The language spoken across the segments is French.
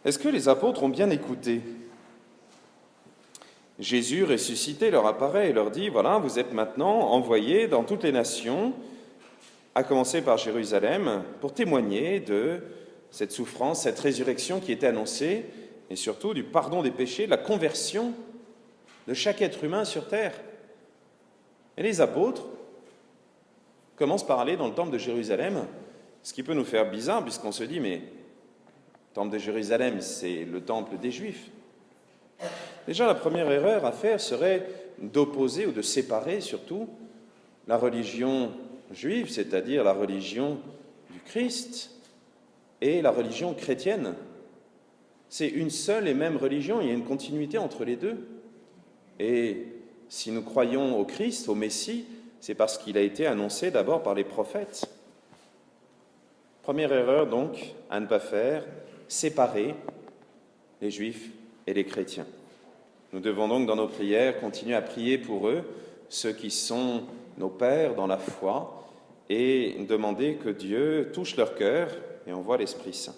Est-ce que les apôtres ont bien écouté? Jésus ressuscité leur apparaît et leur dit, voilà, vous êtes maintenant envoyés dans toutes les nations, à commencer par Jérusalem, pour témoigner de cette souffrance, cette résurrection qui était annoncée, et surtout du pardon des péchés, de la conversion de chaque être humain sur terre. Et les apôtres commencent par aller dans le temple de Jérusalem, ce qui peut nous faire bizarre, puisqu'on se dit, mais le temple de Jérusalem, c'est le temple des Juifs. Déjà, la première erreur à faire serait d'opposer ou de séparer surtout la religion juive, c'est-à-dire la religion du Christ, et la religion chrétienne. C'est une seule et même religion, il y a une continuité entre les deux. Et si nous croyons au Christ, au Messie, c'est parce qu'il a été annoncé d'abord par les prophètes. Première erreur donc à ne pas faire, séparer les Juifs et les chrétiens. Nous devons donc dans nos prières continuer à prier pour eux, ceux qui sont nos pères dans la foi, et demander que Dieu touche leur cœur et envoie l'Esprit Saint.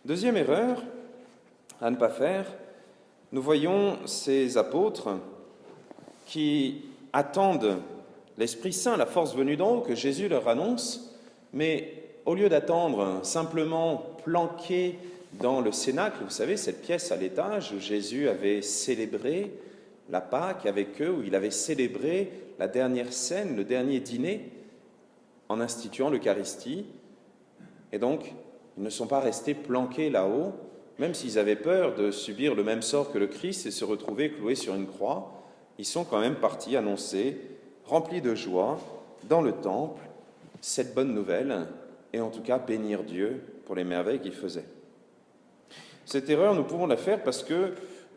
Deuxième erreur à ne pas faire, nous voyons ces apôtres qui attendent l'Esprit Saint, la force venue d'en haut que Jésus leur annonce, mais au lieu d'attendre simplement planqués dans le cénacle, vous savez, cette pièce à l'étage où Jésus avait célébré la Pâque avec eux, où il avait célébré la dernière scène, le dernier dîner, en instituant l'Eucharistie. Et donc, ils ne sont pas restés planqués là-haut, même s'ils avaient peur de subir le même sort que le Christ et se retrouver cloués sur une croix. Ils sont quand même partis annoncer, remplis de joie, dans le temple, cette bonne nouvelle, et en tout cas bénir Dieu pour les merveilles qu'il faisait. Cette erreur, nous pouvons la faire parce que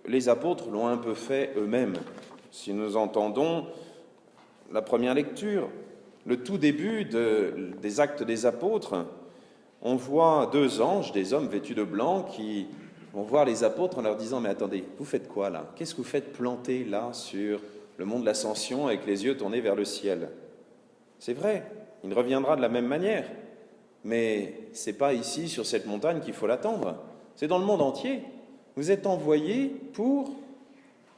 les apôtres l'ont un peu fait eux-mêmes. Si nous entendons la première lecture, le tout début des Actes des Apôtres, on voit deux anges, des hommes vêtus de blanc, qui vont voir les apôtres en leur disant « Mais attendez, vous faites quoi là? Qu'est-ce que vous faites planter là sur le mont de l'Ascension avec les yeux tournés vers le ciel ?» C'est vrai, il reviendra de la même manière, mais ce n'est pas ici, sur cette montagne, qu'il faut l'attendre. C'est dans le monde entier. Vous êtes envoyés pour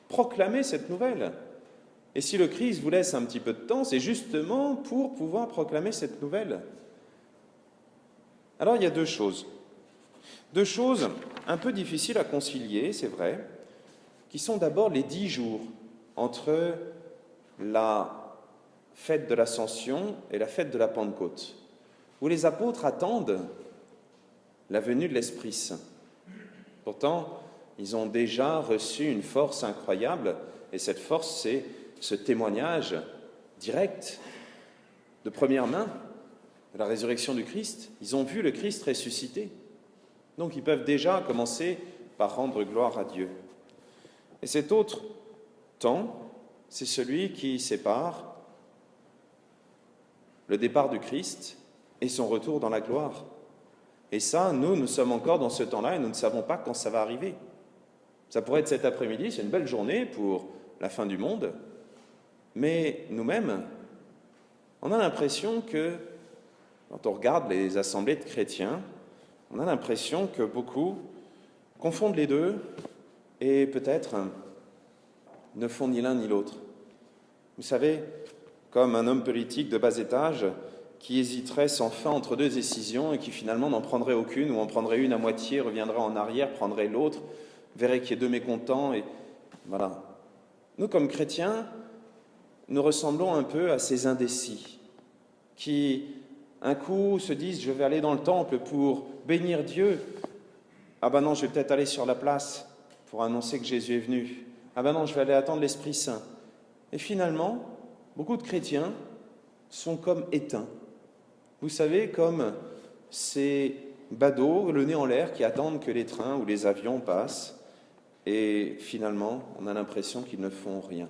proclamer cette nouvelle. Et si le Christ vous laisse un petit peu de temps, c'est justement pour pouvoir proclamer cette nouvelle. Alors il y a deux choses un peu difficiles à concilier, c'est vrai, qui sont d'abord les 10 jours entre la fête de l'Ascension et la fête de la Pentecôte, où les apôtres attendent la venue de l'Esprit Saint. Pourtant, ils ont déjà reçu une force incroyable, et cette force, c'est ce témoignage direct, de première main, de la résurrection du Christ. Ils ont vu le Christ ressuscité. Donc, ils peuvent déjà commencer par rendre gloire à Dieu. Et cet autre temps, c'est celui qui sépare le départ du Christ et son retour dans la gloire. Et ça, nous sommes encore dans ce temps-là et nous ne savons pas quand ça va arriver. Ça pourrait être cet après-midi, c'est une belle journée pour la fin du monde, mais nous-mêmes, on a l'impression que, quand on regarde les assemblées de chrétiens, on a l'impression que beaucoup confondent les deux et peut-être ne font ni l'un ni l'autre. Vous savez, comme un homme politique de bas étage qui hésiterait sans fin entre deux décisions et qui finalement n'en prendrait aucune, ou en prendrait une à moitié, reviendrait en arrière, prendrait l'autre, verrait qu'il y ait deux mécontents, et voilà. Nous, comme chrétiens, nous ressemblons un peu à ces indécis qui, un coup, se disent « je vais aller dans le temple pour bénir Dieu ». Ah ben non, je vais peut-être aller sur la place pour annoncer que Jésus est venu. Ah ben non, je vais aller attendre l'Esprit Saint. Et finalement, beaucoup de chrétiens sont comme éteints. Vous savez, comme ces badauds, le nez en l'air, qui attendent que les trains ou les avions passent, et finalement, on a l'impression qu'ils ne font rien.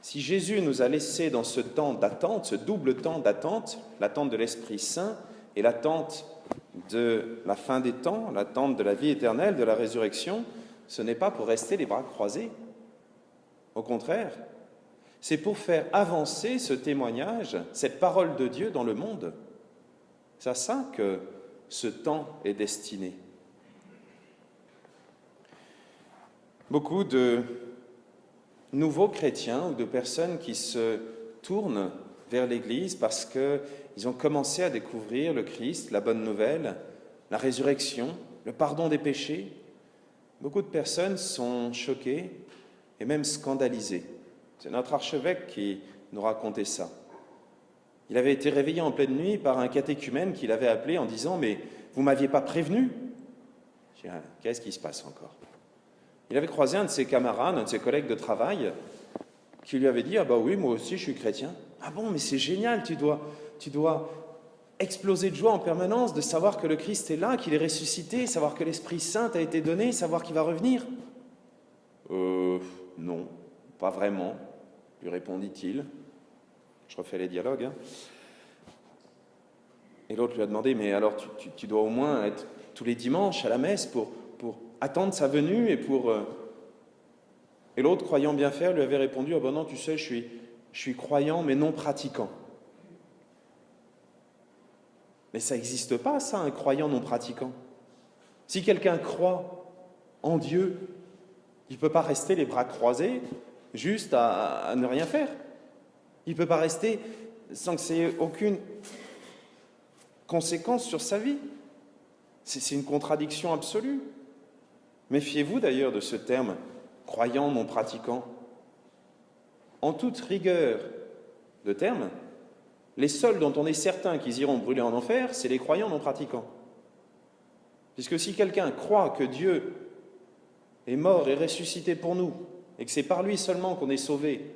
Si Jésus nous a laissé dans ce temps d'attente, ce double temps d'attente, l'attente de l'Esprit Saint et l'attente de la fin des temps, l'attente de la vie éternelle, de la résurrection, ce n'est pas pour rester les bras croisés. Au contraire, c'est pour faire avancer ce témoignage, cette parole de Dieu dans le monde. C'est à ça que ce temps est destiné. beaucoup de nouveaux chrétiens ou de personnes qui se tournent vers l'Église parce qu'ils ont commencé à découvrir le Christ, la bonne nouvelle, la résurrection, le pardon des péchés. Beaucoup de personnes sont choquées et même scandalisées. C'est notre archevêque qui nous racontait ça. Il avait été réveillé en pleine nuit par un catéchumène qui l'avait appelé en disant « Mais vous ne m'aviez pas prévenu ?» Je dis « Qu'est-ce qui se passe encore ?» Il avait croisé un de ses camarades, un de ses collègues de travail, qui lui avait dit « Ah bah oui, moi aussi je suis chrétien. »« Ah bon, mais c'est génial, tu dois exploser de joie en permanence de savoir que le Christ est là, qu'il est ressuscité, savoir que l'Esprit Saint t'a été donné, savoir qu'il va revenir. » Non, pas vraiment, lui répondit-il. Je refais les dialogues. Et l'autre lui a demandé « Mais alors tu dois au moins être tous les dimanches à la messe pour attendre sa venue et pour... » Et l'autre, croyant bien faire, lui avait répondu « Ah ben non, tu sais, je suis croyant mais non pratiquant. » Mais ça n'existe pas, ça, un croyant non pratiquant. Si quelqu'un croit en Dieu, il ne peut pas rester les bras croisés juste à ne rien faire. Il ne peut pas rester sans que ça ait aucune conséquence sur sa vie. C'est une contradiction absolue. Méfiez-vous d'ailleurs de ce terme « croyant non pratiquant ». En toute rigueur de terme, les seuls dont on est certain qu'ils iront brûler en enfer, c'est les croyants non pratiquants. Puisque si quelqu'un croit que Dieu est mort et ressuscité pour nous, et que c'est par lui seulement qu'on est sauvé,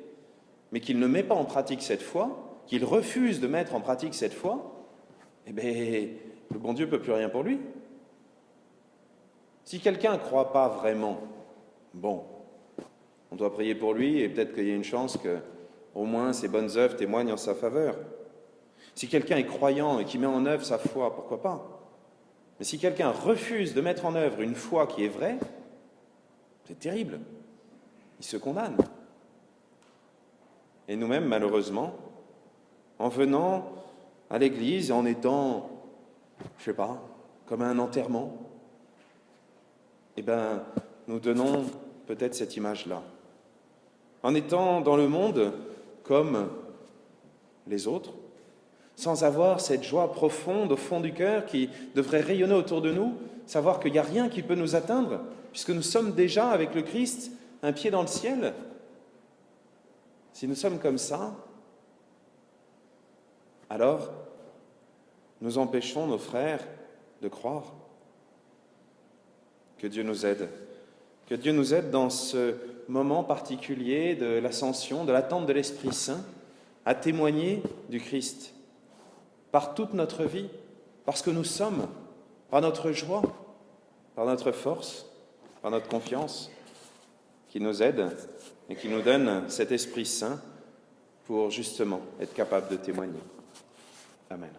mais qu'il ne met pas en pratique cette foi, qu'il refuse de mettre en pratique cette foi, eh bien, le bon Dieu ne peut plus rien pour lui. Si quelqu'un ne croit pas vraiment, bon, on doit prier pour lui et peut-être qu'il y a une chance que, au moins, ses bonnes œuvres témoignent en sa faveur. Si quelqu'un est croyant et qui met en œuvre sa foi, pourquoi pas? Mais si quelqu'un refuse de mettre en œuvre une foi qui est vraie, c'est terrible. Il se condamne. Et nous-mêmes, malheureusement, en venant à l'Église et en étant, je sais pas, comme un enterrement, eh bien, nous donnons peut-être cette image-là. En étant dans le monde comme les autres, sans avoir cette joie profonde au fond du cœur qui devrait rayonner autour de nous, savoir qu'il n'y a rien qui peut nous atteindre, puisque nous sommes déjà, avec le Christ, un pied dans le ciel. Si nous sommes comme ça, alors nous empêchons nos frères de croire. Que Dieu nous aide. Que Dieu nous aide dans ce moment particulier de l'ascension, de l'attente de l'Esprit Saint, à témoigner du Christ par toute notre vie, parce que nous sommes, par notre joie, par notre force, par notre confiance, qui nous aide et qui nous donne cet Esprit Saint pour justement être capable de témoigner. Amen.